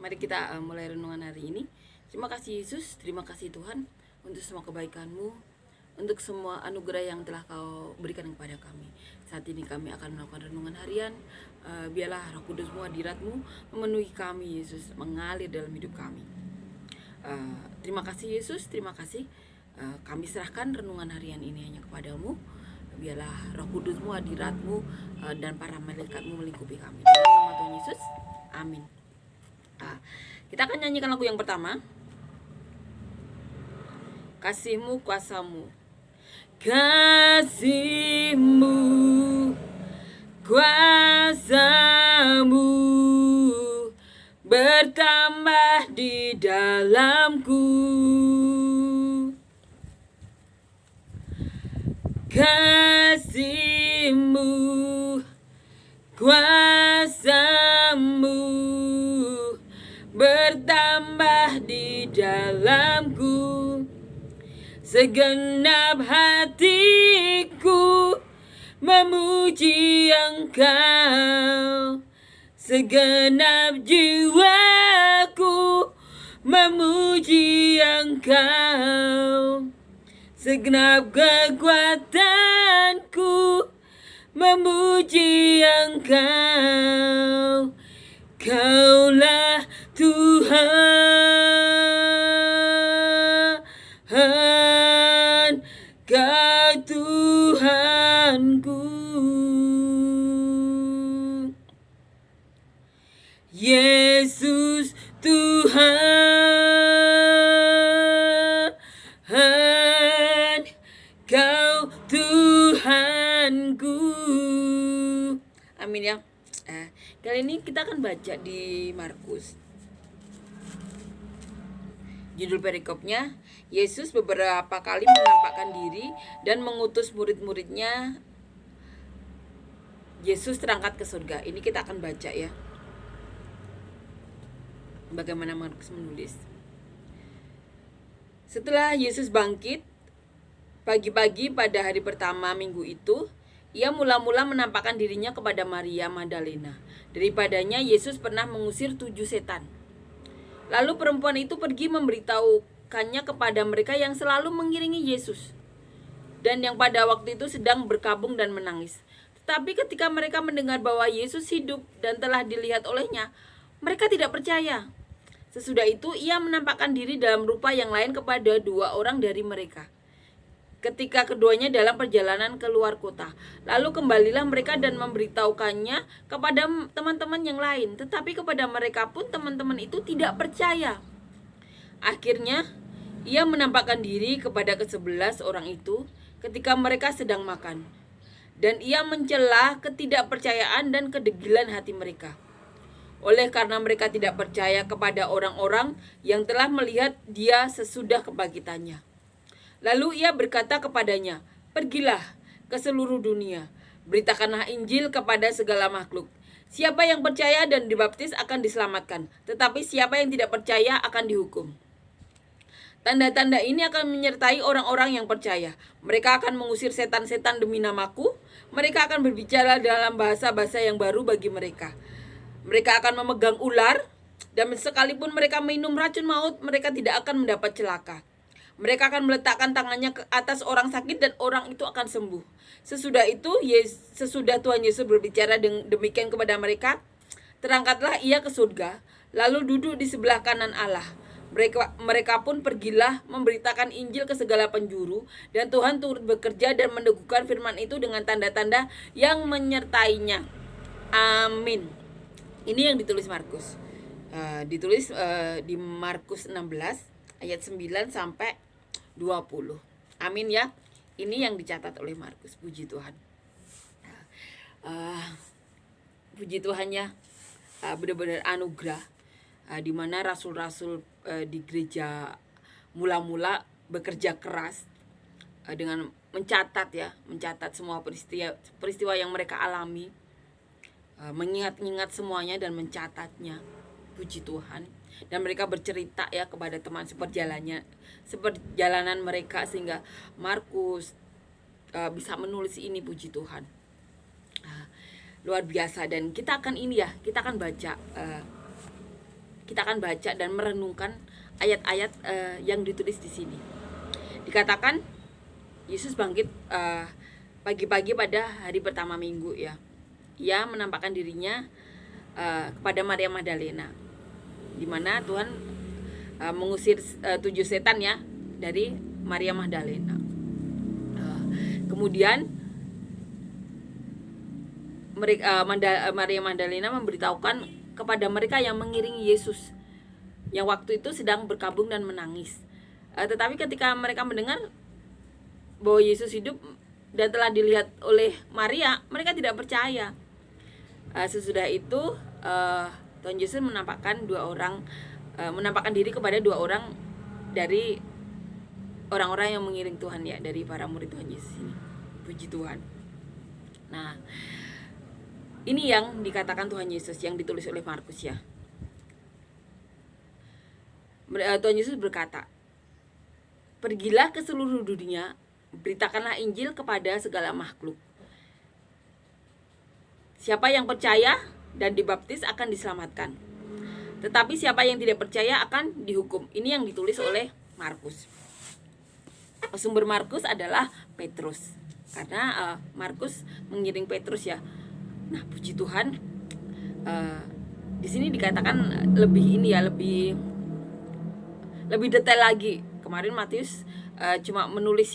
Mari kita mulai renungan hari ini. Terima kasih Yesus, terima kasih Tuhan untuk semua kebaikan-Mu, untuk semua anugerah yang telah Kau berikan kepada kami. Saat ini kami akan melakukan renungan harian. Biarlah Roh Kudus-Mu, hadirat-Mu memenuhi kami Yesus, mengalir dalam hidup kami. Terima kasih Yesus, terima kasih. Kami serahkan renungan harian ini hanya kepada-Mu. Biarlah Roh Kudus-Mu, hadirat-Mu, dan para malaikat-Mu melingkupi kami. Dalam nama Tuhan Yesus, amin. Kita akan nyanyikan lagu yang pertama. Kasih-Mu, kuasa-Mu. Kasih-Mu, kuasa-Mu bertambah di dalamku. Kasih-Mu, kuasa-Mu bertambah di dalamku. Segenap hatiku memuji Engkau, segenap jiwaku memuji Engkau, segenap kekuatanku memuji Engkau. Kaulah Tuhan, Kau Tuhanku. Yesus Tuhan, Kau Tuhanku. Amin ya. Kali ini kita akan baca di Markus. Judul perikopnya, Yesus beberapa kali menampakkan diri dan mengutus murid-muridnya. Yesus terangkat ke surga. Ini kita akan baca ya. Bagaimana Markus menulis. Setelah Yesus bangkit, pagi-pagi pada hari pertama minggu itu, ia mula-mula menampakkan dirinya kepada Maria Magdalena. Daripadanya Yesus pernah mengusir 7 setan. Lalu perempuan itu pergi memberitahukannya kepada mereka yang selalu mengiringi Yesus, dan yang pada waktu itu sedang berkabung dan menangis. Tetapi ketika mereka mendengar bahwa Yesus hidup dan telah dilihat olehnya, mereka tidak percaya. Sesudah itu ia menampakkan diri dalam rupa yang lain kepada 2 orang dari mereka, ketika keduanya dalam perjalanan ke luar kota. Lalu kembalilah mereka dan memberitahukannya kepada teman-teman yang lain. Tetapi kepada mereka pun teman-teman itu tidak percaya. Akhirnya ia menampakkan diri kepada ke-11 orang itu ketika mereka sedang makan. Dan ia mencela ketidakpercayaan dan kedegilan hati mereka. Oleh karena mereka tidak percaya kepada orang-orang yang telah melihat dia sesudah kebangkitannya. Lalu ia berkata kepadanya, "Pergilah ke seluruh dunia, beritakanlah Injil kepada segala makhluk. Siapa yang percaya dan dibaptis akan diselamatkan, tetapi siapa yang tidak percaya akan dihukum. Tanda-tanda ini akan menyertai orang-orang yang percaya. Mereka akan mengusir setan-setan demi namaku. Mereka akan berbicara dalam bahasa-bahasa yang baru bagi mereka. Mereka akan memegang ular, dan sekalipun mereka minum racun maut, mereka tidak akan mendapat celaka. Mereka akan meletakkan tangannya ke atas orang sakit dan orang itu akan sembuh." Sesudah Tuhan Yesus berbicara demikian kepada mereka, terangkatlah ia ke surga, lalu duduk di sebelah kanan Allah. Mereka pun pergilah memberitakan Injil ke segala penjuru, dan Tuhan turut bekerja dan meneguhkan firman itu dengan tanda-tanda yang menyertainya. Amin. Ini yang ditulis Markus. Ditulis di Markus 16 ayat 9 sampai 20. Amin ya. Ini yang dicatat oleh Markus. Puji Tuhan. Puji Tuhan ya. Benar-benar anugerah. Di mana rasul-rasul di gereja mula-mula bekerja keras dengan mencatat semua peristiwa yang mereka alami, mengingat-ingat semuanya dan mencatatnya. Puji Tuhan. Dan mereka bercerita ya kepada teman seperjalanan mereka, sehingga Markus bisa menulis ini. Puji Tuhan. Luar biasa. Dan kita akan baca Kita akan baca dan merenungkan ayat-ayat yang ditulis di sini. Dikatakan Yesus bangkit pagi-pagi pada hari pertama minggu ya. Ia menampakkan dirinya kepada Maria Magdalena, di mana Tuhan mengusir 7 setan ya dari Maria Magdalena. Kemudian Maria Magdalena memberitahukan kepada mereka yang mengiringi Yesus yang waktu itu sedang berkabung dan menangis. Tetapi ketika mereka mendengar bahwa Yesus hidup dan telah dilihat oleh Maria, mereka tidak percaya. Sesudah itu Tuhan Yesus menampakkan diri kepada 2 orang dari orang-orang yang mengiring Tuhan ya, dari para murid Tuhan Yesus ini. Puji Tuhan. Nah, ini yang dikatakan Tuhan Yesus yang ditulis oleh Markus ya. Tuhan Yesus berkata, "Pergilah ke seluruh dunia, beritakanlah Injil kepada segala makhluk. Siapa yang percaya dan dibaptis akan diselamatkan. Tetapi siapa yang tidak percaya akan dihukum." Ini yang ditulis oleh Markus. Sumber Markus adalah Petrus. Karena Markus mengiring Petrus ya. Nah, puji Tuhan, di sini dikatakan lebih detail lagi. Kemarin Matius cuma menulis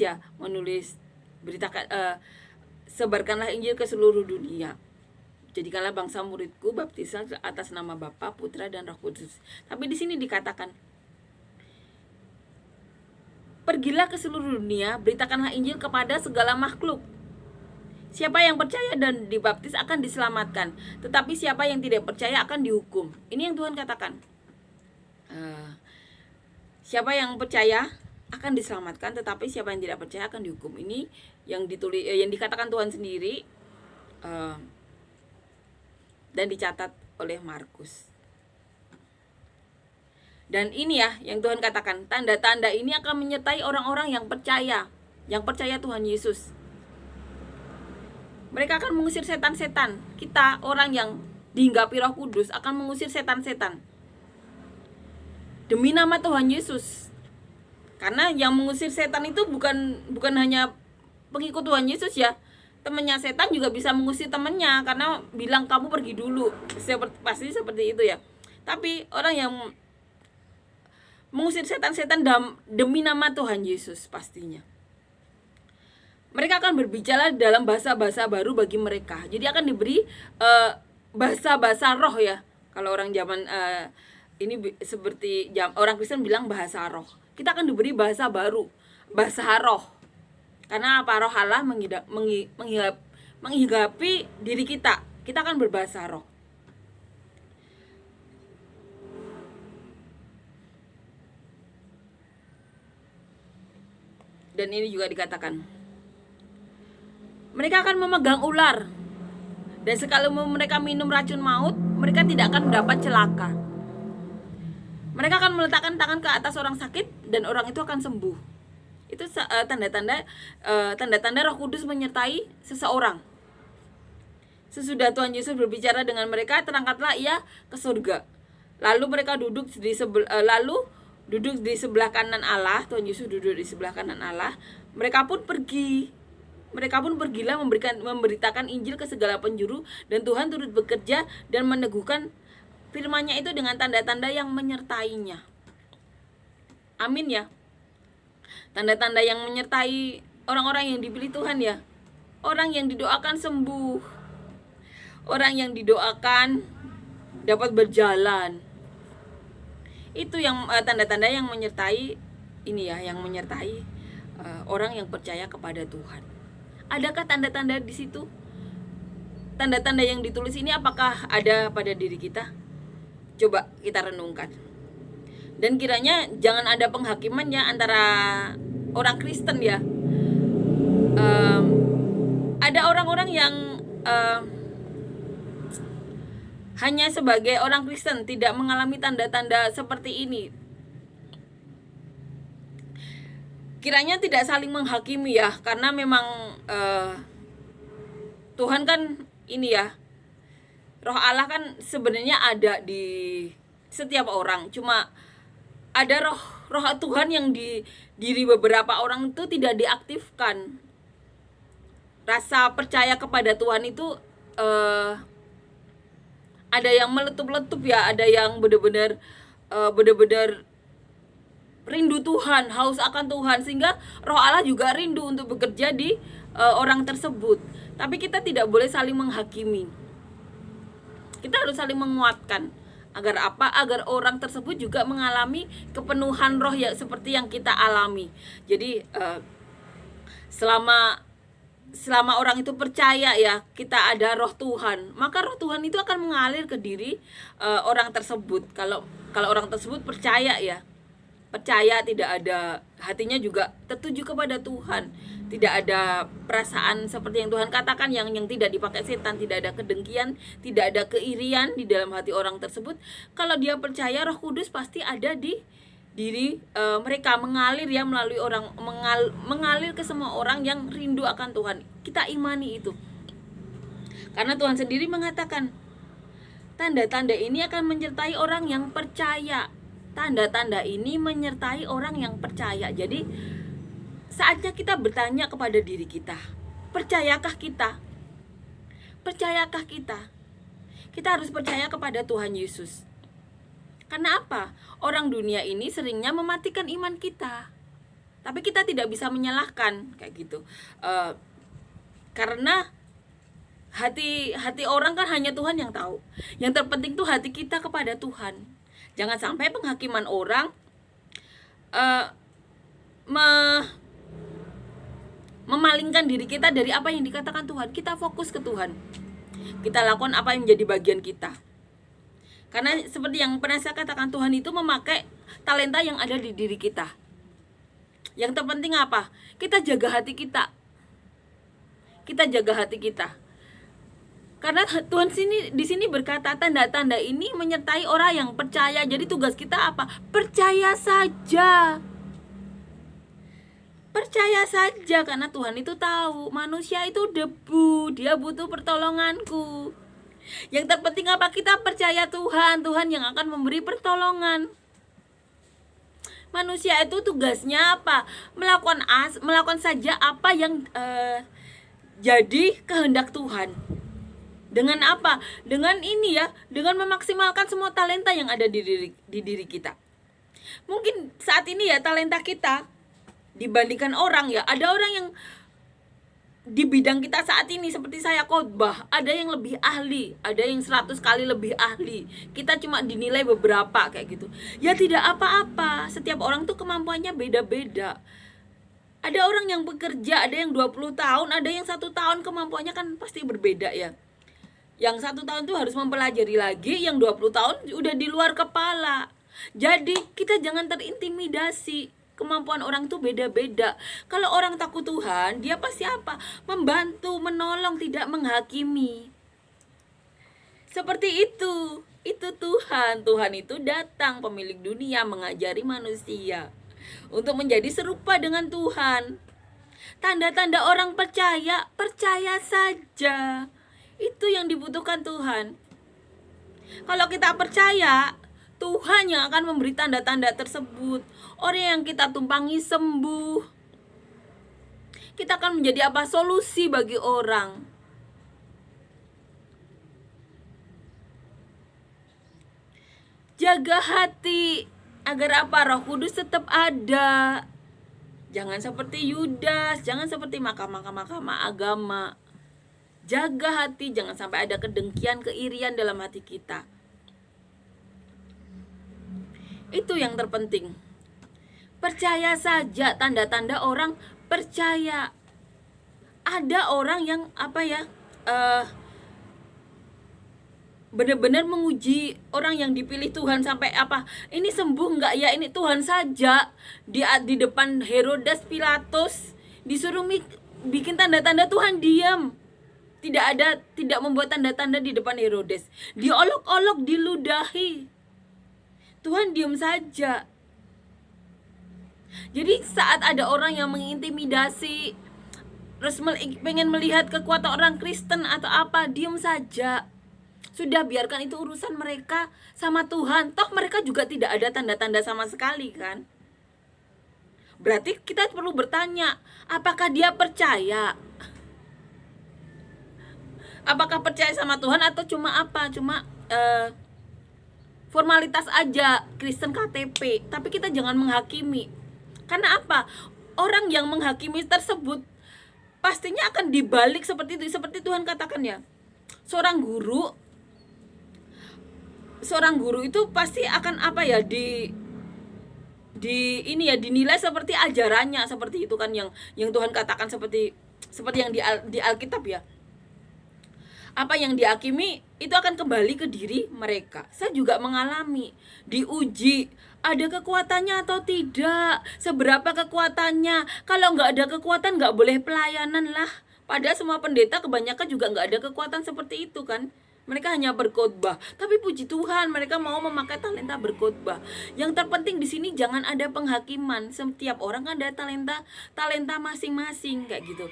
beritakan, sebarkanlah Injil ke seluruh dunia. Jadikanlah bangsa muridku, baptislah atas nama Bapa, Putra dan Roh Kudus. Tapi di sini dikatakan, pergilah ke seluruh dunia, beritakanlah Injil kepada segala makhluk. Siapa yang percaya dan dibaptis akan diselamatkan, tetapi siapa yang tidak percaya akan dihukum. Ini yang Tuhan katakan. Siapa yang percaya akan diselamatkan, tetapi siapa yang tidak percaya akan dihukum. Ini yang ditulis, yang dikatakan Tuhan sendiri, dan dicatat oleh Markus. Dan ini ya yang Tuhan katakan, tanda-tanda ini akan menyertai orang-orang yang percaya Tuhan Yesus. Mereka akan mengusir setan-setan. Kita, orang yang dihinggapi Roh Kudus, akan mengusir setan-setan demi nama Tuhan Yesus. Karena yang mengusir setan itu bukan hanya pengikut Tuhan Yesus ya. Temannya setan juga bisa mengusir temannya, karena bilang kamu pergi dulu. Pasti seperti itu ya. Tapi orang yang mengusir setan-setan demi nama Tuhan Yesus pastinya. Mereka akan berbicara dalam bahasa-bahasa baru bagi mereka. Jadi akan diberi bahasa-bahasa roh ya. Kalau orang zaman ini seperti orang Kristen bilang bahasa roh. Kita akan diberi bahasa baru, bahasa roh. Karena apa? Roh Allah menghigapi diri kita. Kita akan berbahasa roh. Dan ini juga dikatakan, mereka akan memegang ular, dan sekali mereka minum racun maut, mereka tidak akan mendapat celaka. Mereka akan meletakkan tangan ke atas orang sakit, dan orang itu akan sembuh. Itu tanda-tanda Roh Kudus menyertai seseorang. Sesudah Tuhan Yesus berbicara dengan mereka, terangkatlah ia ke surga. Lalu mereka duduk di sebelah kanan Allah. Tuhan Yesus duduk di sebelah kanan Allah. Mereka pun pergilah memberitakan Injil ke segala penjuru, dan Tuhan turut bekerja dan meneguhkan firman-Nya itu dengan tanda-tanda yang menyertainya. Amin ya. Tanda-tanda yang menyertai orang-orang yang dipilih Tuhan ya. Orang yang didoakan sembuh. Orang yang didoakan dapat berjalan. Itu yang tanda-tanda yang menyertai ini ya, yang menyertai orang yang percaya kepada Tuhan. Adakah tanda-tanda di situ? Tanda-tanda yang ditulis ini apakah ada pada diri kita? Coba kita renungkan. Dan kiranya jangan ada penghakiman ya antara orang Kristen ya. Ada orang-orang yang hanya sebagai orang Kristen tidak mengalami tanda-tanda seperti ini. Kiranya tidak saling menghakimi ya, karena memang Tuhan kan ini ya, Roh Allah kan sebenarnya ada di setiap orang, cuma ada roh Tuhan yang di diri beberapa orang itu tidak diaktifkan. Rasa percaya kepada Tuhan itu ada yang meletup-letup ya, ada yang benar-benar rindu Tuhan, haus akan Tuhan, sehingga Roh Allah juga rindu untuk bekerja di orang tersebut. Tapi kita tidak boleh saling menghakimi. Kita harus saling menguatkan. Agar apa? Agar orang tersebut juga mengalami kepenuhan roh ya seperti yang kita alami. Jadi selama orang itu percaya ya, kita ada roh Tuhan, maka roh Tuhan itu akan mengalir ke diri orang tersebut. Kalau orang tersebut percaya ya, percaya, tidak ada hatinya juga tertuju kepada Tuhan, tidak ada perasaan seperti yang Tuhan katakan yang tidak dipakai setan, tidak ada kedengkian, tidak ada keirian di dalam hati orang tersebut. Kalau dia percaya, Roh Kudus pasti ada di diri mereka, mengalir ya, melalui orang, mengalir ke semua orang yang rindu akan Tuhan. Kita imani itu, karena Tuhan sendiri mengatakan tanda-tanda ini akan menyertai orang yang percaya. Tanda-tanda ini menyertai orang yang percaya. Jadi saatnya kita bertanya kepada diri kita, percayakah kita? Percayakah kita? Kita harus percaya kepada Tuhan Yesus. Karena apa? Orang dunia ini seringnya mematikan iman kita. Tapi kita tidak bisa menyalahkan kayak gitu. Karena hati orang kan hanya Tuhan yang tahu. Yang terpenting tuh hati kita kepada Tuhan. Jangan sampai penghakiman orang memalingkan diri kita dari apa yang dikatakan Tuhan. Kita fokus ke Tuhan. Kita lakukan apa yang menjadi bagian kita. Karena seperti yang pernah saya katakan, Tuhan itu memakai talenta yang ada di diri kita. Yang terpenting apa? Kita jaga hati kita. Kita jaga hati kita. Karena Tuhan di sini berkata tanda-tanda ini menyertai orang yang percaya. Jadi tugas kita apa? Percaya saja. Percaya saja, karena Tuhan itu tahu manusia itu debu, dia butuh pertolonganku. Yang terpenting apa? Kita percaya Tuhan yang akan memberi pertolongan. Manusia itu tugasnya apa? Melakukan saja apa yang jadi kehendak Tuhan. Dengan apa? Dengan ini ya, dengan memaksimalkan semua talenta yang ada di diri kita. Mungkin saat ini ya talenta kita dibandingkan orang ya, ada orang yang di bidang kita saat ini seperti saya khotbah, ada yang lebih ahli, ada yang 100 kali lebih ahli. Kita cuma dinilai beberapa kayak gitu. Ya tidak apa-apa, setiap orang tuh kemampuannya beda-beda. Ada orang yang bekerja, ada yang 20 tahun, ada yang 1 tahun, kemampuannya kan pasti berbeda ya. Yang 1 tahun tuh harus mempelajari lagi, yang 20 tahun udah di luar kepala. Jadi kita jangan terintimidasi. Kemampuan orang tuh beda-beda. Kalau orang takut Tuhan, dia pasti apa? Membantu, menolong, tidak menghakimi. Seperti itu. Itu Tuhan. Tuhan itu datang, pemilik dunia, mengajari manusia untuk menjadi serupa dengan Tuhan. Tanda-tanda orang percaya, percaya saja. Itu yang dibutuhkan Tuhan. Kalau kita percaya, Tuhan yang akan memberi tanda-tanda tersebut. Orang yang kita tumpangi sembuh. Kita akan menjadi apa? Solusi bagi orang. Jaga hati agar apa? Roh Kudus tetap ada. Jangan seperti Yudas, jangan seperti mahkamah agama. Jaga hati, jangan sampai ada kedengkian, keirian dalam hati kita. Itu yang terpenting. Percaya saja, tanda-tanda orang percaya. Ada orang yang apa ya, benar-benar menguji orang yang dipilih Tuhan sampai apa? Ini sembuh enggak ya? Ini Tuhan saja di depan Herodes, Pilatus disuruh bikin tanda-tanda, Tuhan diam. Tidak membuat tanda-tanda di depan Herodes. Diolok-olok, diludahi. Tuhan diam saja. Jadi saat ada orang yang mengintimidasi, terus pengen melihat kekuatan orang Kristen atau apa, diam saja. Sudah, biarkan itu urusan mereka sama Tuhan. Toh mereka juga tidak ada tanda-tanda sama sekali kan. Berarti kita perlu bertanya, apakah dia percaya? Apakah percaya sama Tuhan atau cuma apa? Cuma formalitas aja, Kristen KTP. Tapi kita jangan menghakimi. Karena apa? Orang yang menghakimi tersebut pastinya akan dibalik seperti itu. Seperti Tuhan katakan ya, seorang guru itu pasti akan apa ya, ini ya, dinilai seperti ajarannya, seperti itu kan yang Tuhan katakan, seperti yang di Alkitab ya. Apa yang dihakimi itu akan kembali ke diri mereka. Saya juga mengalami, diuji ada kekuatannya atau tidak, seberapa kekuatannya. Kalau nggak ada kekuatan nggak boleh pelayanan lah. Padahal semua pendeta kebanyakan juga nggak ada kekuatan seperti itu kan. Mereka hanya berkhotbah, tapi puji Tuhan mereka mau memakai talenta berkhotbah. Yang terpenting di sini jangan ada penghakiman. Setiap orang kan ada talenta masing-masing kayak gitu.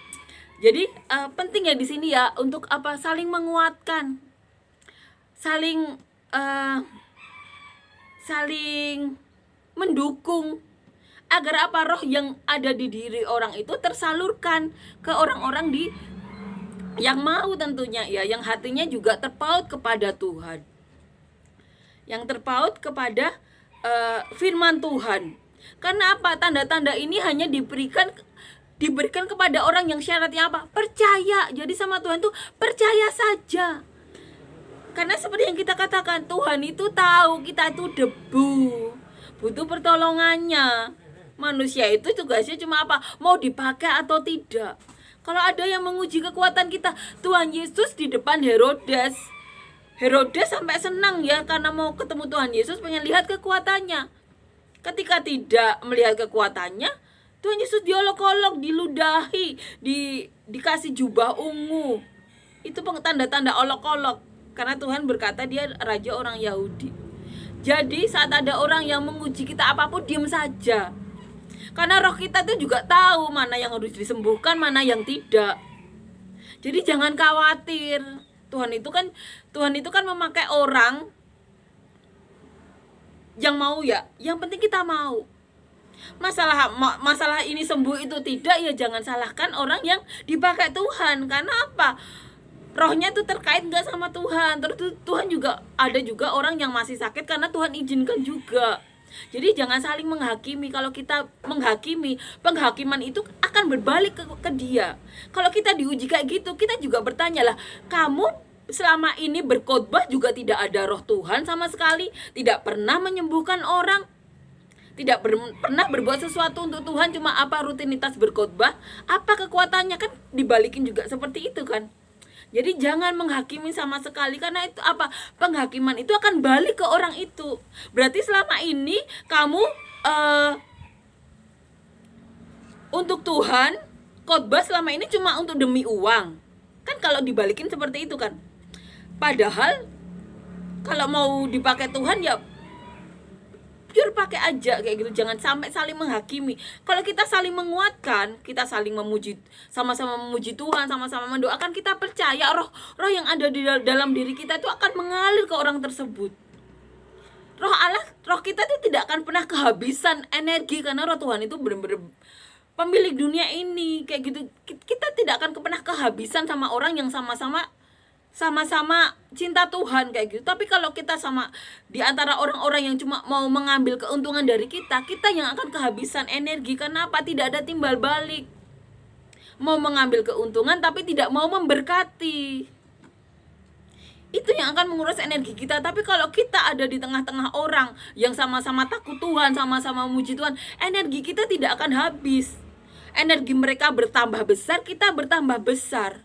Jadi penting ya di sini ya untuk apa? Saling menguatkan, saling mendukung, agar apa? Roh yang ada di diri orang itu tersalurkan ke orang-orang yang mau tentunya ya, yang hatinya juga terpaut kepada Tuhan, yang terpaut kepada firman Tuhan. Karena apa? Tanda-tanda ini hanya diberikan kepada orang yang syaratnya apa? Percaya. Jadi sama Tuhan tuh percaya saja. Karena seperti yang kita katakan, Tuhan itu tahu kita itu debu, butuh pertolongannya. Manusia itu tugasnya cuma apa? Mau dipakai atau tidak. Kalau ada yang menguji kekuatan kita, Tuhan Yesus di depan Herodes sampai senang ya, karena mau ketemu Tuhan Yesus, pengen lihat kekuatannya. Ketika tidak melihat kekuatannya, Tuhan Yesus diolok-olok, diludahi, dikasih jubah ungu. Itu tanda-tanda olok-olok, karena Tuhan berkata dia raja orang Yahudi. Jadi saat ada orang yang menguji kita apapun, diam saja. Karena roh kita tuh juga tahu mana yang harus disembuhkan, mana yang tidak. Jadi jangan khawatir. Tuhan itu kan memakai orang yang mau ya. Yang penting kita mau. Masalah ini sembuh itu tidak, ya jangan salahkan orang yang dipakai Tuhan. Karena apa? Rohnya itu terkait nggak sama Tuhan. Terus Tuhan juga ada juga orang yang masih sakit karena Tuhan izinkan juga. Jadi jangan saling menghakimi. Kalau kita menghakimi, penghakiman itu akan berbalik ke dia. Kalau kita diuji kayak gitu, kita juga bertanya lah, kamu selama ini berkhotbah juga tidak ada roh Tuhan sama sekali, tidak pernah menyembuhkan orang, tidak pernah berbuat sesuatu untuk Tuhan, cuma apa rutinitas berkhotbah, apa kekuatannya? Kan dibalikin juga seperti itu kan. Jadi jangan menghakimi sama sekali, karena itu apa? Penghakiman itu akan balik ke orang itu. Berarti selama ini kamu untuk Tuhan khotbah selama ini cuma untuk demi uang. Kan kalau dibalikin seperti itu kan. Padahal kalau mau dipakai Tuhan ya pure pakai aja kayak gitu. Jangan sampai saling menghakimi. Kalau kita saling menguatkan, kita saling memuji, sama-sama memuji Tuhan, sama-sama mendoakan, kita percaya roh yang ada di dalam diri kita itu akan mengalir ke orang tersebut. Roh kita itu tidak akan pernah kehabisan energi, karena roh Tuhan itu benar-benar pemilik dunia ini kayak gitu. Kita tidak akan pernah kehabisan sama orang yang sama-sama cinta Tuhan kayak gitu. Tapi kalau kita sama di antara orang-orang yang cuma mau mengambil keuntungan dari kita yang akan kehabisan energi. Karena apa? Tidak ada timbal balik. Mau mengambil keuntungan tapi tidak mau memberkati. Itu yang akan menguras energi kita. Tapi kalau kita ada di tengah-tengah orang yang sama-sama takut Tuhan, sama-sama memuji Tuhan, energi kita tidak akan habis. Energi mereka bertambah besar, kita bertambah besar.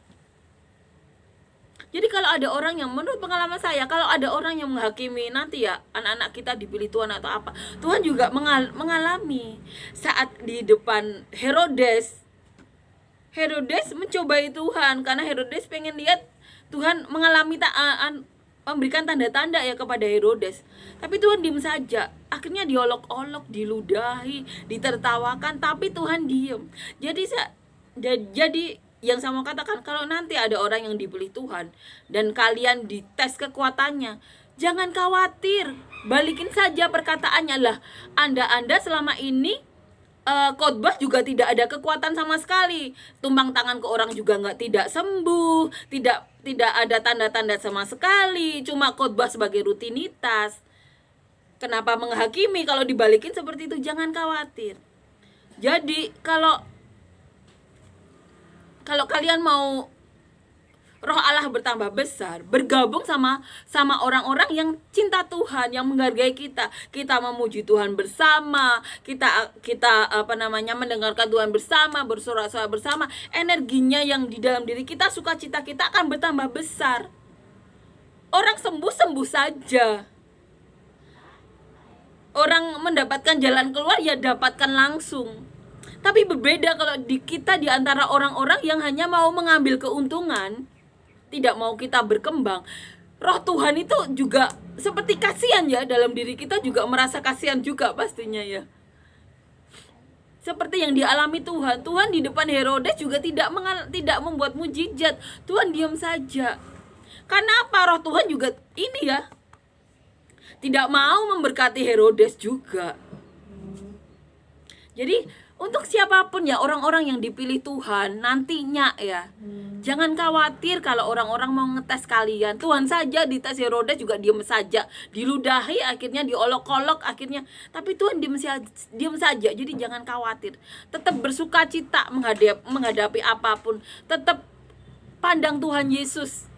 Jadi kalau ada orang yang, menurut pengalaman saya, kalau ada orang yang menghakimi nanti ya anak-anak kita dipilih Tuhan atau apa, Tuhan juga mengalami. Saat di depan Herodes mencobai Tuhan, karena Herodes pengen lihat Tuhan mengalami memberikan tanda-tanda ya kepada Herodes. Tapi Tuhan diam saja. Akhirnya diolok-olok, diludahi, ditertawakan, tapi Tuhan diam. Jadi yang saya mau katakan, kalau nanti ada orang yang dipilih Tuhan dan kalian dites kekuatannya, jangan khawatir, balikin saja perkataannya. Lah, Anda selama ini khotbah juga tidak ada kekuatan sama sekali, tumpang tangan ke orang juga tidak sembuh, tidak ada tanda-tanda sama sekali, cuma khotbah sebagai rutinitas. Kenapa menghakimi? Kalau dibalikin seperti itu, jangan khawatir. Jadi kalau kalian mau Roh Allah bertambah besar, bergabung sama orang-orang yang cinta Tuhan, yang menghargai kita. Kita memuji Tuhan bersama, kita mendengarkan Tuhan bersama, bersorak-sorak bersama. Energinya yang di dalam diri kita, sukacita kita akan bertambah besar. Orang sembuh saja. Orang mendapatkan jalan keluar, ya dapatkan langsung. Tapi berbeda kalau kita di antara orang-orang yang hanya mau mengambil keuntungan, tidak mau kita berkembang. Roh Tuhan itu juga seperti kasihan ya, dalam diri kita juga merasa kasihan juga pastinya ya. Seperti yang dialami Tuhan. Tuhan di depan Herodes juga tidak membuat mujizat. Tuhan diam saja. Karena apa? Roh Tuhan juga ini ya, tidak mau memberkati Herodes juga. Jadi untuk siapapun ya, orang-orang yang dipilih Tuhan nantinya ya, jangan khawatir kalau orang-orang mau ngetes kalian. Tuhan saja dites Herodes juga diam saja, diludahi, akhirnya diolok-olok akhirnya. Tapi Tuhan diam saja. Jadi jangan khawatir, tetap bersukacita menghadapi apapun. Tetap pandang Tuhan Yesus,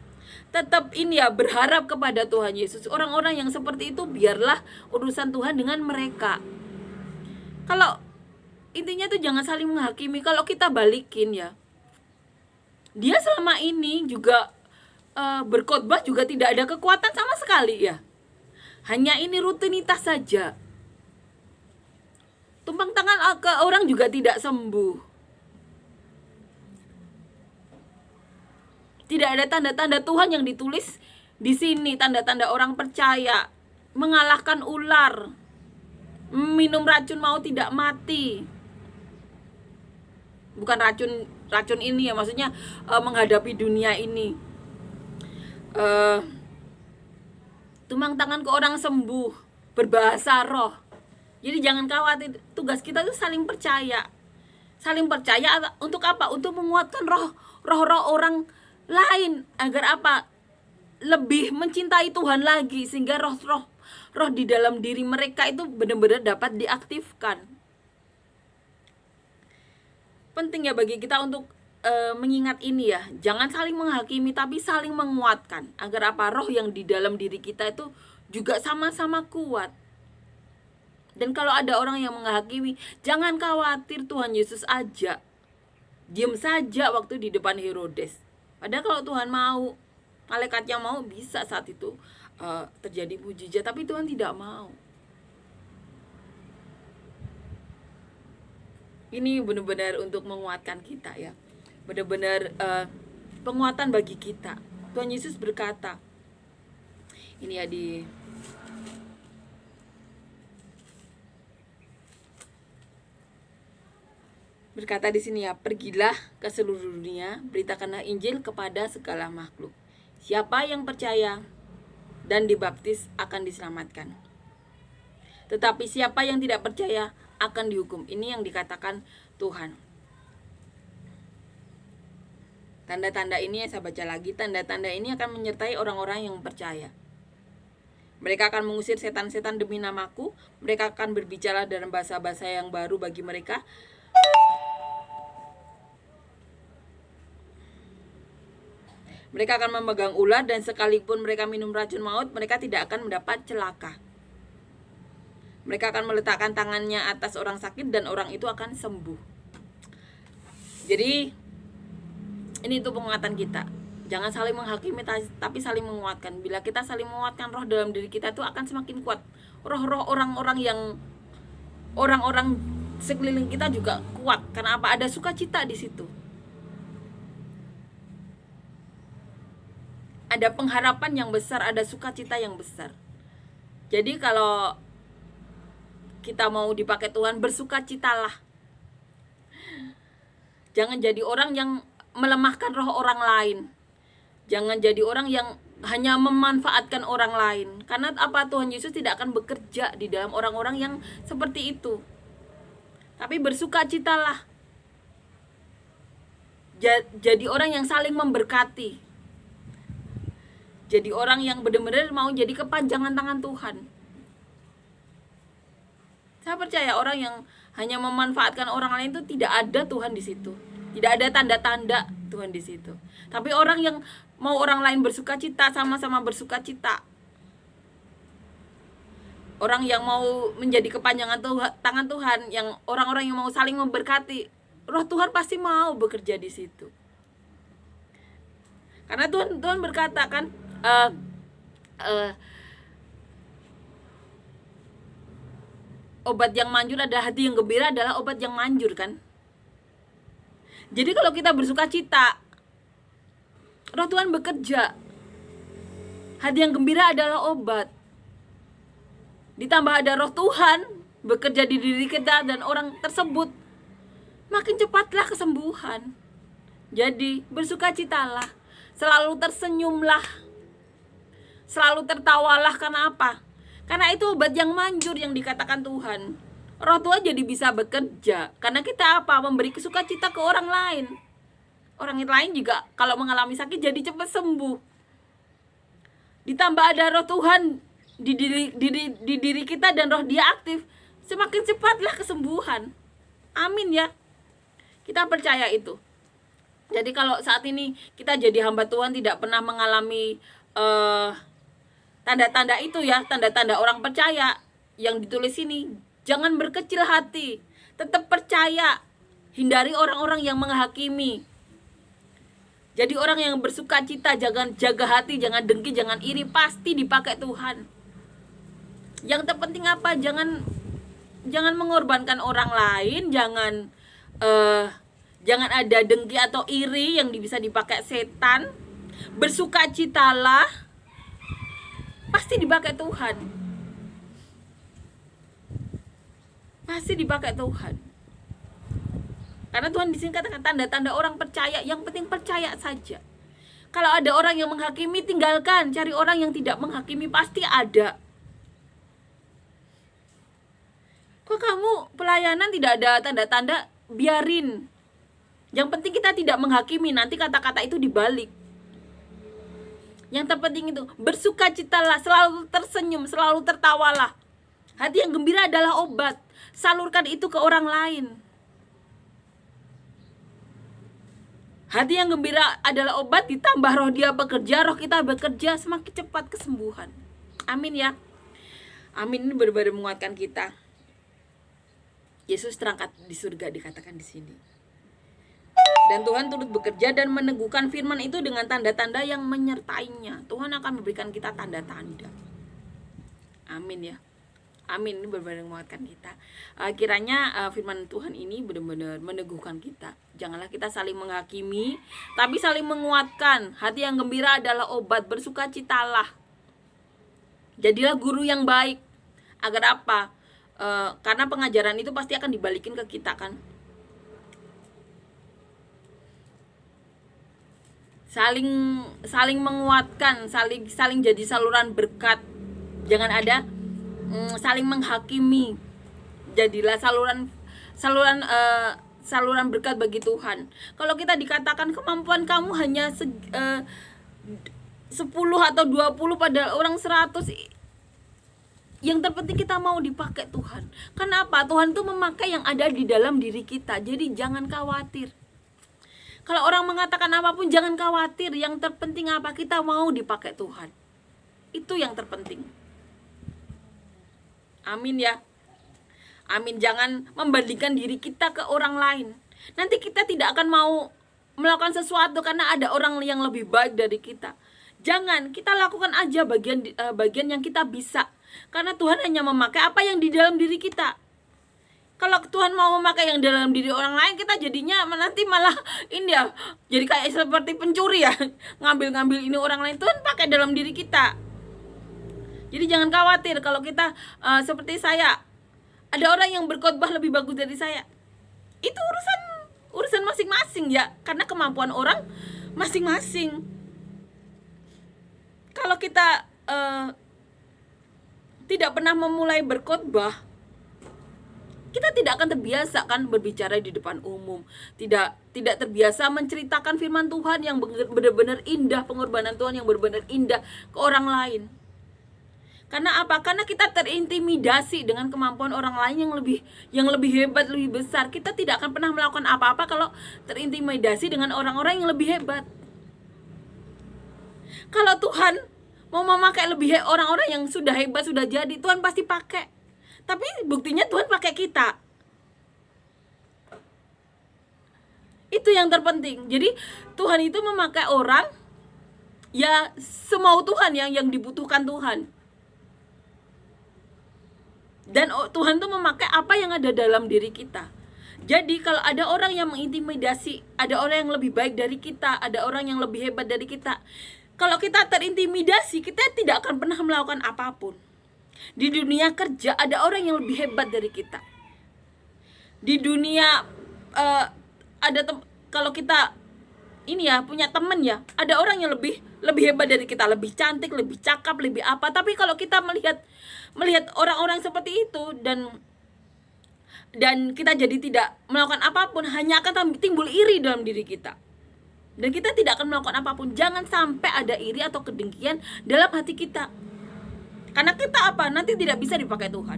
tetap ini ya, berharap kepada Tuhan Yesus. Orang-orang yang seperti itu biarlah urusan Tuhan dengan mereka. Kalau intinya tuh jangan saling menghakimi. Kalau kita balikin ya, dia selama ini juga berkhotbah juga tidak ada kekuatan sama sekali ya, hanya ini rutinitas saja. Tumpang tangan ke orang juga tidak sembuh. Tidak ada tanda-tanda Tuhan yang ditulis di sini, tanda-tanda orang percaya, mengalahkan ular, minum racun mau tidak mati. Bukan racun ini ya, maksudnya menghadapi dunia ini. Tumpang tangan ke orang sembuh, berbahasa roh. Jadi jangan khawatir, tugas kita itu saling percaya. Saling percaya untuk apa? Untuk menguatkan roh-roh orang lain, agar apa? Lebih mencintai Tuhan lagi, sehingga roh di dalam diri mereka itu benar-benar dapat diaktifkan. Penting ya bagi kita untuk mengingat ini ya, jangan saling menghakimi tapi saling menguatkan, agar apa? Roh yang di dalam diri kita itu juga sama-sama kuat. Dan kalau ada orang yang menghakimi, jangan khawatir, Tuhan Yesus aja diam saja waktu di depan Herodes. Padahal kalau Tuhan mau, malaikatnya mau, bisa saat itu terjadi mujizat, tapi Tuhan tidak mau. Ini benar-benar untuk menguatkan kita ya, benar-benar penguatan bagi kita. Tuhan Yesus berkata, ini ya berkata di sini ya, pergilah ke seluruh dunia, beritakanlah Injil kepada segala makhluk. Siapa yang percaya dan dibaptis akan diselamatkan, tetapi siapa yang tidak percaya akan dihukum. Ini yang dikatakan Tuhan. Tanda-tanda ini yang saya baca lagi, tanda-tanda ini akan menyertai orang-orang yang percaya. Mereka akan mengusir setan-setan demi namaku. Mereka akan berbicara dalam bahasa-bahasa yang baru bagi mereka. Mereka akan memegang ular, dan sekalipun mereka minum racun maut, mereka tidak akan mendapat celaka. Mereka akan meletakkan tangannya atas orang sakit dan orang itu akan sembuh. Jadi ini itu penguatan kita. Jangan saling menghakimi tapi saling menguatkan. Bila kita saling menguatkan, roh dalam diri kita itu akan semakin kuat. Roh-roh orang-orang sekeliling kita juga kuat. Karena apa? Ada sukacita di situ. Ada pengharapan yang besar, ada sukacita yang besar. Jadi kalau kita mau dipakai Tuhan, bersukacitalah. Jangan jadi orang yang melemahkan roh orang lain. Jangan jadi orang yang hanya memanfaatkan orang lain. Karena apa? Tuhan Yesus tidak akan bekerja di dalam orang-orang yang seperti itu. Tapi bersukacitalah. Jadi orang yang saling memberkati. Jadi orang yang benar-benar mau jadi kepanjangan tangan Tuhan. Saya percaya orang yang hanya memanfaatkan orang lain itu tidak ada Tuhan di situ. Tidak ada tanda-tanda Tuhan di situ. Tapi orang yang mau orang lain bersukacita, sama-sama bersukacita. Orang yang mau menjadi kepanjangan tangan Tuhan, yang orang-orang yang mau saling memberkati, Roh Tuhan pasti mau bekerja di situ. Karena Tuhan berkata kan, obat yang manjur adalah hati yang gembira adalah obat yang manjur kan. Jadi kalau kita bersukacita, Roh Tuhan bekerja. Hati yang gembira adalah obat. Ditambah ada Roh Tuhan bekerja di diri kita dan orang tersebut, makin cepatlah kesembuhan. Jadi bersukacitalah, selalu tersenyumlah, selalu tertawalah. Karena apa? Karena itu obat yang manjur yang dikatakan Tuhan. Roh Tuhan jadi bisa bekerja karena kita apa? Memberi sukacita ke orang lain. Orang lain juga kalau mengalami sakit jadi cepat sembuh. Ditambah ada Roh Tuhan di diri kita dan roh dia aktif, semakin cepatlah kesembuhan. Amin ya. Kita percaya itu. Jadi kalau saat ini kita jadi hamba Tuhan tidak pernah mengalami tanda-tanda itu ya, tanda-tanda orang percaya yang ditulis ini, jangan berkecil hati, tetap percaya, hindari orang-orang yang menghakimi. Jadi orang yang bersukacita, jangan jaga hati, jangan dengki, jangan iri, pasti dipakai Tuhan. Yang terpenting apa? Jangan mengorbankan orang lain, jangan ada dengki atau iri yang bisa dipakai setan. Bersukacitalah, pasti dipakai Tuhan. Pasti dipakai Tuhan. Karena Tuhan di sini katakan tanda-tanda orang percaya, yang penting percaya saja. Kalau ada orang yang menghakimi, tinggalkan, cari orang yang tidak menghakimi, pasti ada. Kok kamu pelayanan tidak ada tanda-tanda? Biarin. Yang penting kita tidak menghakimi, nanti kata-kata itu dibalik. Yang terpenting itu bersukacitalah, selalu tersenyum, selalu tertawalah. Hati yang gembira adalah obat. Salurkan itu ke orang lain. Hati yang gembira adalah obat, ditambah roh dia bekerja, roh kita bekerja, semakin cepat kesembuhan. Amin ya. Amin, ini benar-benar menguatkan kita. Yesus terangkat di surga dikatakan di sini. Dan Tuhan turut bekerja dan meneguhkan firman itu dengan tanda-tanda yang menyertainya. Tuhan akan memberikan kita tanda-tanda. Amin ya. Amin, ini benar-benar menguatkan kita. Kiranya firman Tuhan ini benar-benar meneguhkan kita. Janganlah kita saling menghakimi, tapi saling menguatkan. Hati yang gembira adalah obat, bersukacitalah. Jadilah guru yang baik. Agar apa? Karena pengajaran itu pasti akan dibalikin ke kita kan. Saling menguatkan, saling jadi saluran berkat. Jangan ada saling menghakimi. Jadilah saluran berkat bagi Tuhan. Kalau kita dikatakan kemampuan kamu hanya 10 atau 20 pada orang 100, yang terpenting kita mau dipakai Tuhan. Kenapa? Tuhan tuh memakai yang ada di dalam diri kita. Jadi jangan khawatir. Kalau orang mengatakan apapun jangan khawatir. Yang terpenting apa? Kita mau dipakai Tuhan. Itu yang terpenting. Amin ya. Amin. Jangan membandingkan diri kita ke orang lain. Nanti kita tidak akan mau melakukan sesuatu karena ada orang yang lebih baik dari kita. Jangan, kita lakukan aja bagian yang kita bisa. Karena Tuhan hanya memakai apa yang di dalam diri kita. Kalau Tuhan mau memakai yang dalam diri orang lain, kita jadinya nanti malah ini ya, jadi kayak seperti pencuri ya. Ngambil ini orang lain. Tuhan pakai dalam diri kita. Jadi jangan khawatir kalau kita seperti saya, ada orang yang berkhotbah lebih bagus dari saya. Itu urusan masing-masing ya, karena kemampuan orang masing-masing. Kalau kita tidak pernah memulai berkhotbah, kita tidak akan terbiasa kan berbicara di depan umum, tidak terbiasa menceritakan firman Tuhan yang benar-benar indah, pengorbanan Tuhan yang benar-benar indah ke orang lain. Karena apa? Karena kita terintimidasi dengan kemampuan orang lain yang lebih hebat, lebih besar. Kita tidak akan pernah melakukan apa-apa kalau terintimidasi dengan orang-orang yang lebih hebat. Kalau Tuhan mau memakai orang-orang yang sudah hebat, sudah jadi, Tuhan pasti pakai. Tapi buktinya Tuhan pakai kita. Itu yang terpenting. Jadi Tuhan itu memakai orang ya semau Tuhan yang dibutuhkan Tuhan. Dan Tuhan tuh memakai apa yang ada dalam diri kita. Jadi kalau ada orang yang mengintimidasi, ada orang yang lebih baik dari kita, ada orang yang lebih hebat dari kita, kalau kita terintimidasi, kita tidak akan pernah melakukan apapun. Di dunia kerja ada orang yang lebih hebat dari kita. Di dunia kalau kita ini ya punya teman ya, ada orang yang lebih hebat dari kita, lebih cantik, lebih cakap, lebih apa. Tapi kalau kita melihat orang-orang seperti itu dan kita jadi tidak melakukan apapun, hanya akan timbul iri dalam diri kita. Dan kita tidak akan melakukan apapun. Jangan sampai ada iri atau kedengkian dalam hati kita. Karena kita apa? Nanti tidak bisa dipakai Tuhan.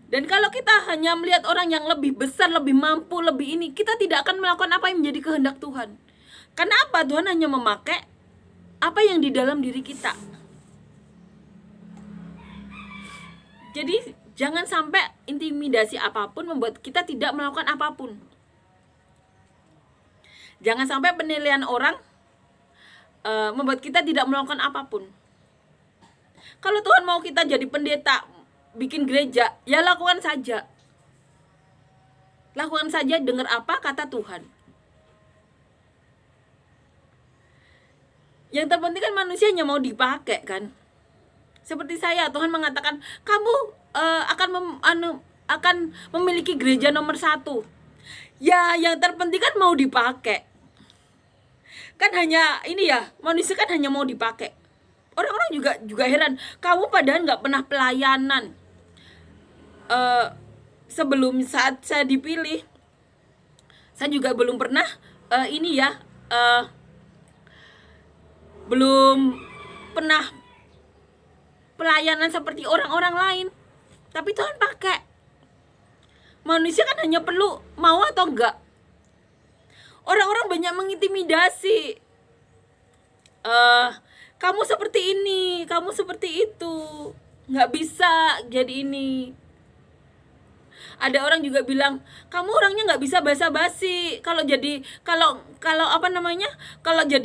Dan kalau kita hanya melihat orang yang lebih besar, lebih mampu, lebih ini, kita tidak akan melakukan apa yang menjadi kehendak Tuhan. Karena apa? Tuhan hanya memakai apa yang di dalam diri kita. Jadi jangan sampai intimidasi apapun membuat kita tidak melakukan apapun. Jangan sampai penilaian orang membuat kita tidak melakukan apapun. Kalau Tuhan mau kita jadi pendeta, bikin gereja, ya lakukan saja. Lakukan saja, dengar apa kata Tuhan. Yang terpenting kan manusia hanya mau dipakai kan. Seperti saya, Tuhan mengatakan kamu akan memiliki gereja nomor 1. Ya, yang terpenting kan mau dipakai. Kan hanya ini ya, manusia kan hanya mau dipakai. Orang-orang juga heran, kamu padahal nggak pernah pelayanan. Sebelum saat saya dipilih, saya juga belum pernah belum pernah pelayanan seperti orang-orang lain. Tapi Tuhan pakai. Manusia kan hanya perlu mau atau enggak. Orang-orang banyak mengintimidasi. Kamu seperti ini, kamu seperti itu, nggak bisa jadi ini. Ada orang juga bilang, kamu orangnya nggak bisa basa-basi. Kalau jadi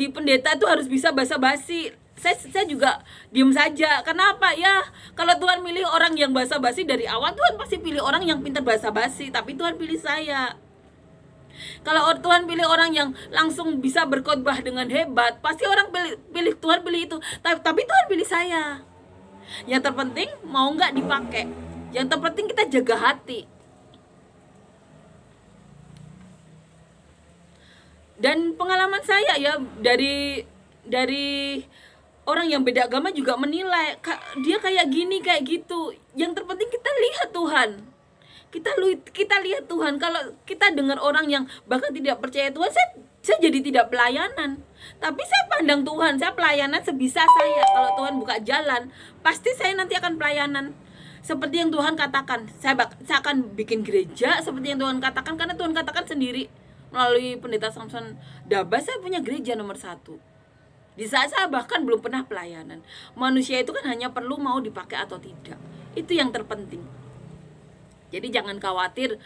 pendeta itu harus bisa basa-basi. Saya juga diem saja. Kenapa ya? Kalau Tuhan pilih orang yang basa-basi dari awal, Tuhan pasti pilih orang yang pintar basa-basi. Tapi Tuhan pilih saya. Kalau Tuhan pilih orang yang langsung bisa berkhotbah dengan hebat, pasti orang Tuhan pilih itu. Tapi Tuhan pilih saya. Yang terpenting mau nggak dipakai. Yang terpenting kita jaga hati. Dan pengalaman saya ya dari orang yang beda agama juga menilai dia kayak gini kayak gitu. Yang terpenting kita lihat Tuhan. Kita lihat Tuhan. Kalau kita dengar orang yang bahkan tidak percaya Tuhan, saya jadi tidak pelayanan. Tapi saya pandang Tuhan, saya pelayanan sebisa saya. Kalau Tuhan buka jalan, pasti saya nanti akan pelayanan. Seperti yang Tuhan katakan, saya akan bikin gereja seperti yang Tuhan katakan. Karena Tuhan katakan sendiri melalui pendeta Samson Daba, saya punya gereja nomor 1. Di saat saya bahkan belum pernah pelayanan. Manusia itu kan hanya perlu mau dipakai atau tidak. Itu yang terpenting. Jadi jangan khawatir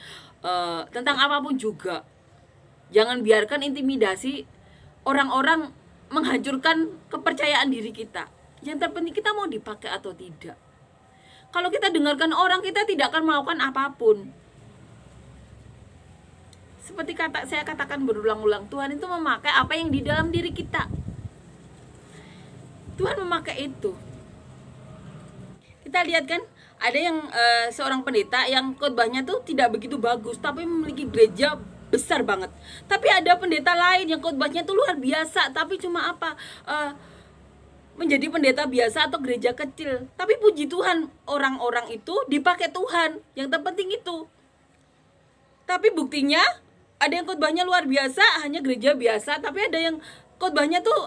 tentang apapun juga. Jangan biarkan intimidasi orang-orang menghancurkan kepercayaan diri kita. Yang terpenting kita mau dipakai atau tidak. Kalau kita dengarkan orang, kita tidak akan melakukan apapun. Seperti saya katakan berulang-ulang, Tuhan itu memakai apa yang di dalam diri kita. Tuhan memakai itu. Kita lihat kan, Ada yang seorang pendeta yang khotbahnya tuh tidak begitu bagus tapi memiliki gereja besar banget. Tapi ada pendeta lain yang khotbahnya tuh luar biasa tapi cuma apa, menjadi pendeta biasa atau gereja kecil. Tapi puji Tuhan, orang-orang itu dipakai Tuhan. Yang terpenting itu. Tapi buktinya ada yang khotbahnya luar biasa, hanya gereja biasa. Tapi ada yang khotbahnya tuh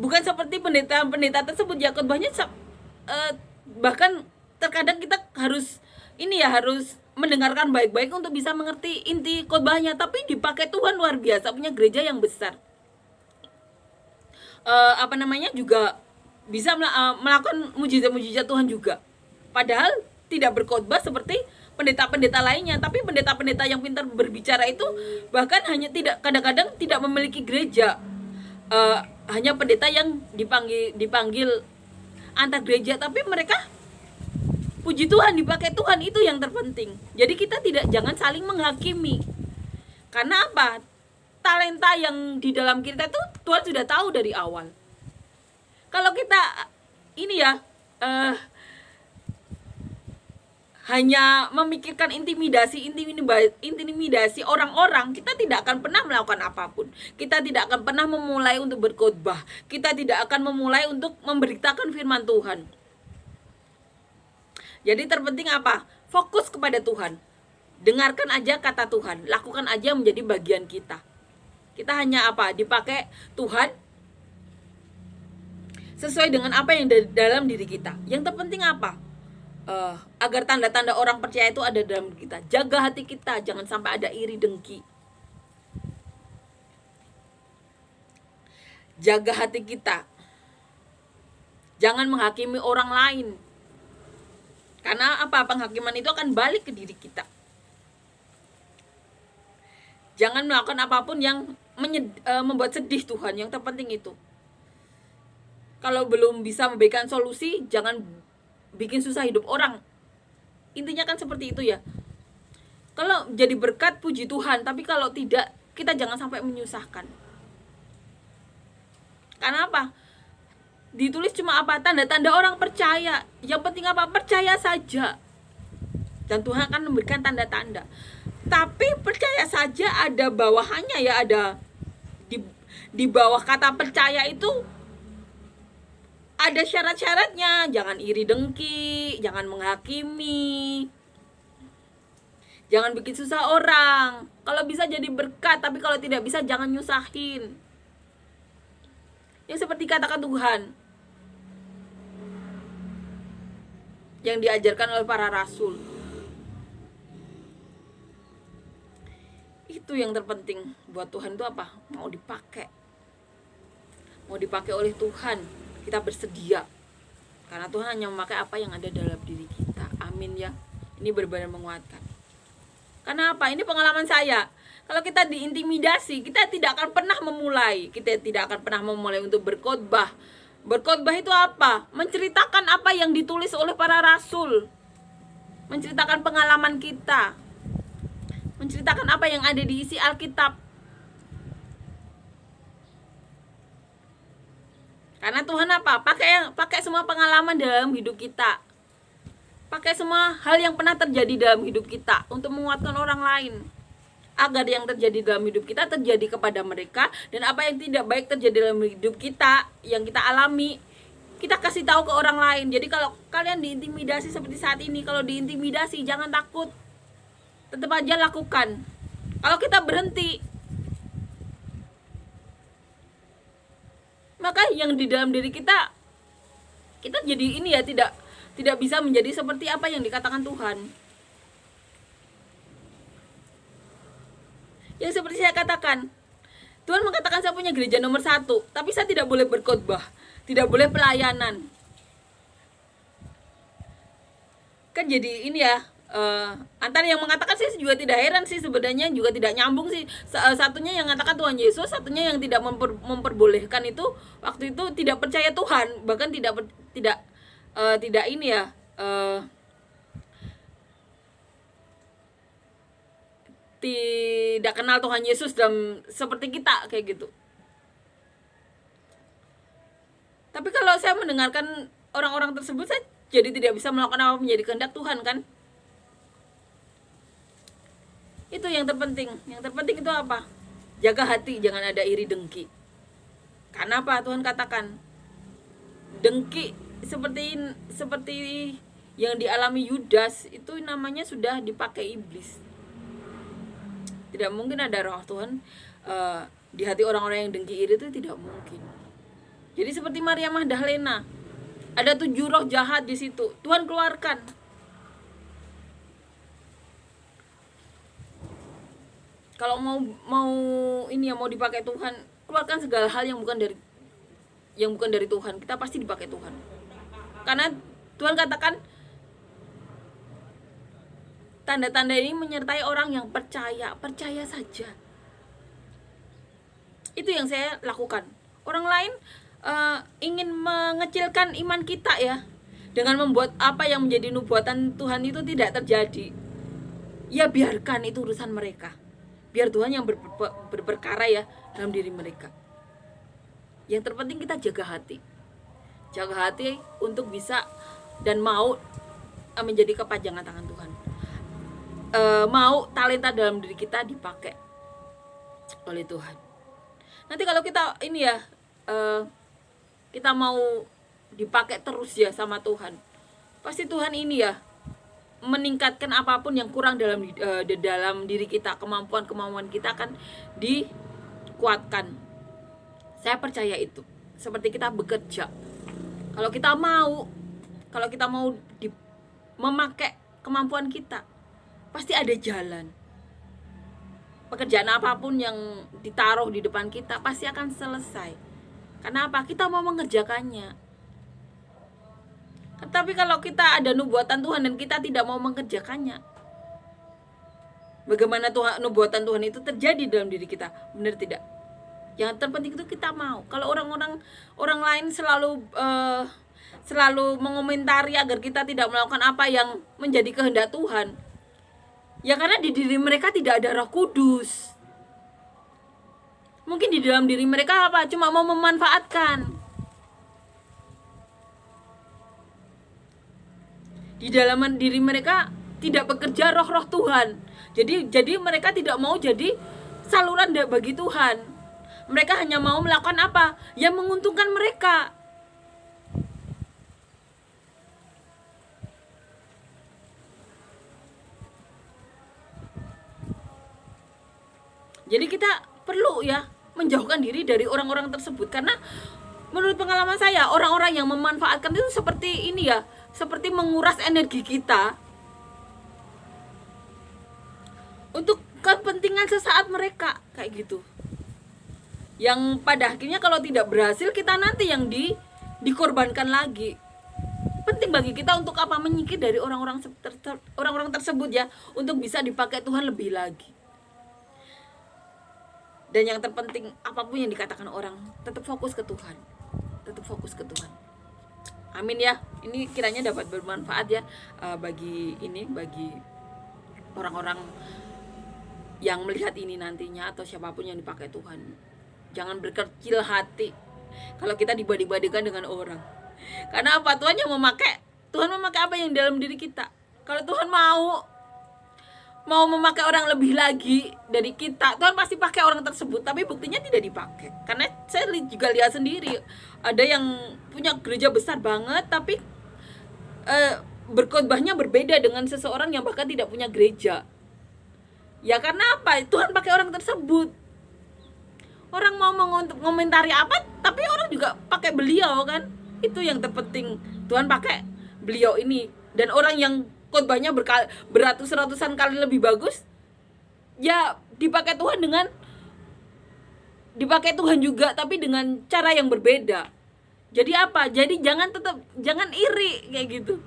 bukan seperti pendeta-pendeta tersebut. Ya khotbahnya bahkan terkadang kita harus harus mendengarkan baik-baik untuk bisa mengerti inti khotbahnya. Tapi dipakai Tuhan luar biasa, punya gereja yang besar. Juga bisa melakukan mujizat-mujizat Tuhan juga. Padahal tidak berkhotbah seperti pendeta-pendeta lainnya. Tapi pendeta-pendeta yang pintar berbicara itu bahkan kadang-kadang tidak memiliki gereja. Hanya pendeta yang dipanggil antar gereja, tapi mereka puji Tuhan dipakai Tuhan, itu yang terpenting. Jadi kita jangan saling menghakimi. Karena apa? Talenta yang di dalam kita itu Tuhan sudah tahu dari awal. Kalau kita hanya memikirkan intimidasi orang-orang, kita tidak akan pernah melakukan apapun. Kita tidak akan pernah memulai untuk berkhotbah. Kita tidak akan memulai untuk memberitakan firman Tuhan. Jadi terpenting apa? Fokus kepada Tuhan. Dengarkan aja kata Tuhan, lakukan aja menjadi bagian kita. Kita hanya dipakai Tuhan sesuai dengan apa yang dalam diri kita. Yang terpenting apa? Agar tanda-tanda orang percaya itu ada dalam diri kita. Jaga hati kita, jangan sampai ada iri dengki. Jaga hati kita. Jangan menghakimi orang lain. Karena penghakiman itu akan balik ke diri kita. Jangan melakukan apapun yang membuat sedih Tuhan. Yang terpenting itu. Kalau belum bisa memberikan solusi, jangan bikin susah hidup orang. Intinya kan seperti itu ya. Kalau jadi berkat, puji Tuhan. Tapi kalau tidak, kita jangan sampai menyusahkan. Karena apa? Ditulis cuma tanda-tanda orang percaya. Yang penting percaya saja. Dan Tuhan akan memberikan tanda-tanda. Tapi percaya saja ada bawahannya ya, ada di bawah kata percaya itu ada syarat-syaratnya. Jangan iri dengki, jangan menghakimi, jangan bikin susah orang. Kalau bisa jadi berkat, tapi kalau tidak bisa jangan nyusahin. Yang seperti katakan Tuhan yang diajarkan oleh para rasul. Itu yang terpenting buat Tuhan itu apa? Mau dipakai oleh Tuhan. Kita bersedia. Karena Tuhan hanya memakai apa yang ada dalam diri kita. Amin ya. Ini benar-benar menguatkan. Karena apa? Ini pengalaman saya. Kalau kita diintimidasi, kita tidak akan pernah memulai. Kita tidak akan pernah memulai untuk berkhotbah. Berkhotbah itu apa? Menceritakan apa yang ditulis oleh para rasul. Menceritakan pengalaman kita. Menceritakan apa yang ada di isi Alkitab. Karena Tuhan apa? Pakai semua pengalaman dalam hidup kita. Pakai semua hal yang pernah terjadi dalam hidup kita untuk menguatkan orang lain. Agar yang terjadi dalam hidup kita terjadi kepada mereka, dan apa yang tidak baik terjadi dalam hidup kita yang kita alami, kita kasih tahu ke orang lain. Jadi kalau kalian diintimidasi seperti saat ini, kalau diintimidasi jangan takut. Tetap aja lakukan. Kalau kita berhenti, maka yang di dalam diri kita jadi tidak bisa menjadi seperti apa yang dikatakan Tuhan. Yang seperti saya katakan, Tuhan mengatakan saya punya gereja nomor 1, tapi saya tidak boleh berkhotbah, tidak boleh pelayanan. Kan jadi antara yang mengatakan, saya juga tidak heran sih, sebenarnya juga tidak nyambung sih. Satunya yang mengatakan Tuhan Yesus, satunya yang tidak memperbolehkan itu waktu itu tidak percaya Tuhan, bahkan tidak kenal Tuhan Yesus dalam seperti kita kayak gitu. Tapi kalau saya mendengarkan orang-orang tersebut, saya jadi tidak bisa melakukan apa menjadi kehendak Tuhan kan. Itu yang terpenting. Yang terpenting itu apa? Jaga hati, jangan ada iri dengki. Karena apa? Tuhan katakan dengki seperti yang dialami Yudas itu namanya sudah dipakai iblis. Tidak mungkin ada roh Tuhan di hati orang-orang yang dengki iri, itu tidak mungkin. Jadi seperti Maria Magdalena, ada 7 roh jahat di situ, Tuhan keluarkan. Kalau mau ini ya, mau dipakai Tuhan, keluarkan segala hal yang bukan dari Tuhan. Kita pasti dipakai Tuhan. Karena Tuhan katakan tanda-tanda ini menyertai orang yang percaya saja. Itu yang saya lakukan. Orang lain ingin mengecilkan iman kita ya, dengan membuat apa yang menjadi nubuatan Tuhan itu tidak terjadi. Ya biarkan itu urusan mereka. Biar Tuhan yang berperkara ya dalam diri mereka. Yang terpenting kita jaga hati. Jaga hati untuk bisa dan mau menjadi kepanjangan tangan Tuhan. Mau talenta dalam diri kita dipakai oleh Tuhan. Nanti kalau kita ini ya, kita mau dipakai terus ya sama Tuhan, pasti Tuhan ini ya meningkatkan apapun yang kurang dalam diri kita. Kemampuan kita akan dikuatkan. Saya percaya itu. Seperti kita bekerja, kalau kita mau memakai kemampuan kita, pasti ada jalan. Pekerjaan apapun yang ditaruh di depan kita pasti akan selesai. Karena apa? Kita mau mengerjakannya. Tapi kalau kita ada nubuatan Tuhan dan kita tidak mau mengerjakannya, bagaimana nubuatan Tuhan itu terjadi dalam diri kita? Benar tidak? Yang terpenting itu kita mau. Kalau orang lain selalu mengomentari agar kita tidak melakukan apa yang menjadi kehendak Tuhan, ya karena di diri mereka tidak ada Roh Kudus. Mungkin di dalam diri mereka apa? Cuma mau memanfaatkan. Di dalam diri mereka tidak bekerja roh-roh Tuhan. Jadi mereka tidak mau jadi saluran bagi Tuhan. Mereka hanya mau melakukan apa? Yang menguntungkan mereka. Jadi kita perlu ya menjauhkan diri dari orang-orang tersebut. Karena menurut pengalaman saya, orang-orang yang memanfaatkan itu seperti ini ya, seperti menguras energi kita untuk kepentingan sesaat mereka, kayak gitu. Yang pada akhirnya kalau tidak berhasil, kita nanti yang dikorbankan lagi. Penting bagi kita untuk apa? Menyingkir dari orang-orang tersebut ya, untuk bisa dipakai Tuhan lebih lagi. Dan yang terpenting, apapun yang dikatakan orang, tetap fokus ke Tuhan. Tetap fokus ke Tuhan. Amin ya. Ini kiranya dapat bermanfaat ya bagi orang-orang yang melihat ini nantinya, atau siapapun yang dipakai Tuhan. Jangan berkecil hati kalau kita dibanding-bandingkan dengan orang. Karena apa? Tuhan memakai apa yang dalam diri kita. Kalau Tuhan mau memakai orang lebih lagi dari kita, Tuhan pasti pakai orang tersebut. Tapi buktinya tidak dipakai. Karena saya juga lihat sendiri, ada yang punya gereja besar banget, tapi berkhotbahnya berbeda dengan seseorang yang bahkan tidak punya gereja. Ya karena apa? Tuhan pakai orang tersebut. Orang mau mengomentari apa, tapi orang juga pakai beliau kan. Itu yang terpenting. Tuhan pakai beliau ini. Dan orang yang khotbahnya beratus-ratusan kali lebih bagus, ya dipakai Tuhan juga, tapi dengan cara yang berbeda. Jadi apa? Jadi jangan iri kayak gitu.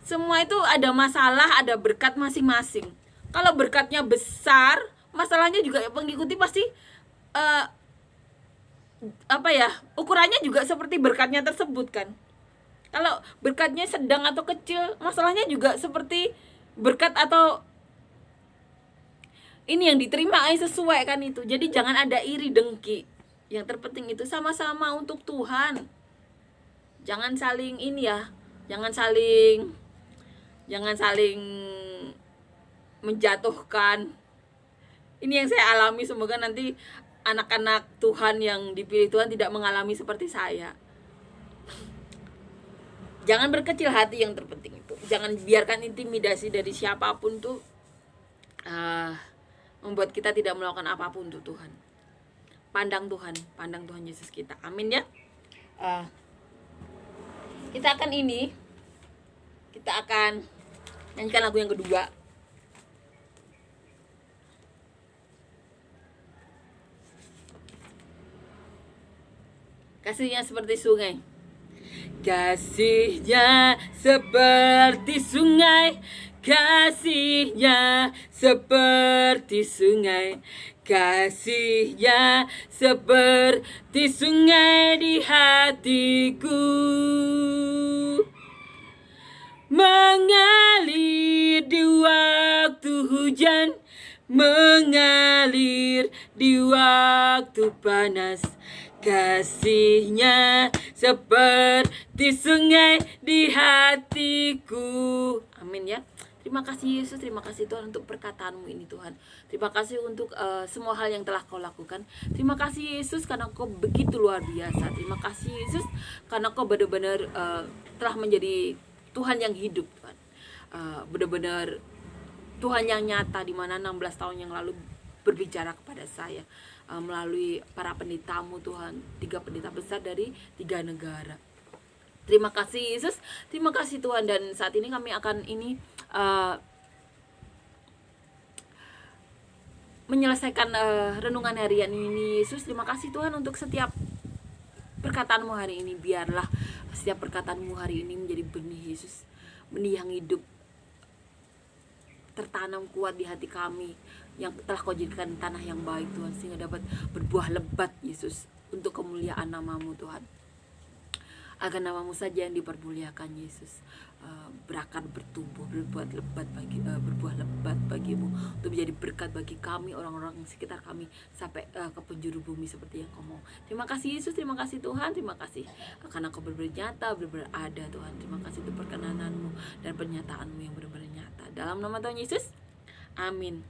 Semua itu ada masalah, ada berkat masing-masing. Kalau berkatnya besar, masalahnya juga pengikuti pasti ukurannya juga seperti berkatnya tersebut kan. Kalau berkatnya sedang atau kecil, masalahnya juga seperti berkat atau ini yang diterima sesuai kan itu. Jadi jangan ada iri dengki. Yang terpenting itu sama-sama untuk Tuhan. Jangan saling ini ya, Jangan saling menjatuhkan. Ini yang saya alami, semoga nanti anak-anak Tuhan yang dipilih Tuhan tidak mengalami seperti saya. Jangan berkecil hati, yang terpenting itu. Jangan biarkan intimidasi dari siapapun tuh membuat kita tidak melakukan apapun untuk Tuhan. Pandang Tuhan Yesus kita. Amin ya. Kita akan nyanyikan lagu yang kedua. Kasihnya seperti sungai. Kasihnya seperti sungai, kasihnya seperti sungai, kasihnya seperti sungai di hatiku, mengalir di waktu hujan, mengalir di waktu panas. Kasihnya seperti sungai di hatiku. Amin ya. Terima kasih Yesus, terima kasih Tuhan untuk perkataanmu ini Tuhan. Terima kasih untuk semua hal yang telah kau lakukan. Terima kasih Yesus karena kau begitu luar biasa. Terima kasih Yesus karena kau benar-benar telah menjadi Tuhan yang hidup Tuhan. Benar-benar Tuhan yang nyata, di mana 16 tahun yang lalu berbicara kepada saya melalui para pendetamu Tuhan, 3 pendeta besar dari 3 negara. Terima kasih Yesus, terima kasih Tuhan. Dan saat ini kami akan menyelesaikan renungan harian ini. Yesus, terima kasih Tuhan untuk setiap perkataanmu hari ini. Biarlah setiap perkataanmu hari ini menjadi benih Yesus, benih yang hidup, tertanam kuat di hati kami, yang telah kau jadikan tanah yang baik Tuhan, sehingga dapat berbuah lebat Yesus, untuk kemuliaan namamu Tuhan. Agar namamu saja yang dipermuliakan Yesus. Berakar, bertumbuh, berbuah lebat bagimu, untuk menjadi berkat bagi kami, orang-orang sekitar kami, sampai ke penjuru bumi seperti yang kau mau. Terima kasih Yesus, terima kasih Tuhan, terima kasih karena kau benar-benar nyata, benar-benar ada Tuhan. Terima kasih untuk perkenananmu dan pernyataanmu yang benar-benar nyata. Dalam nama Tuhan Yesus, amin.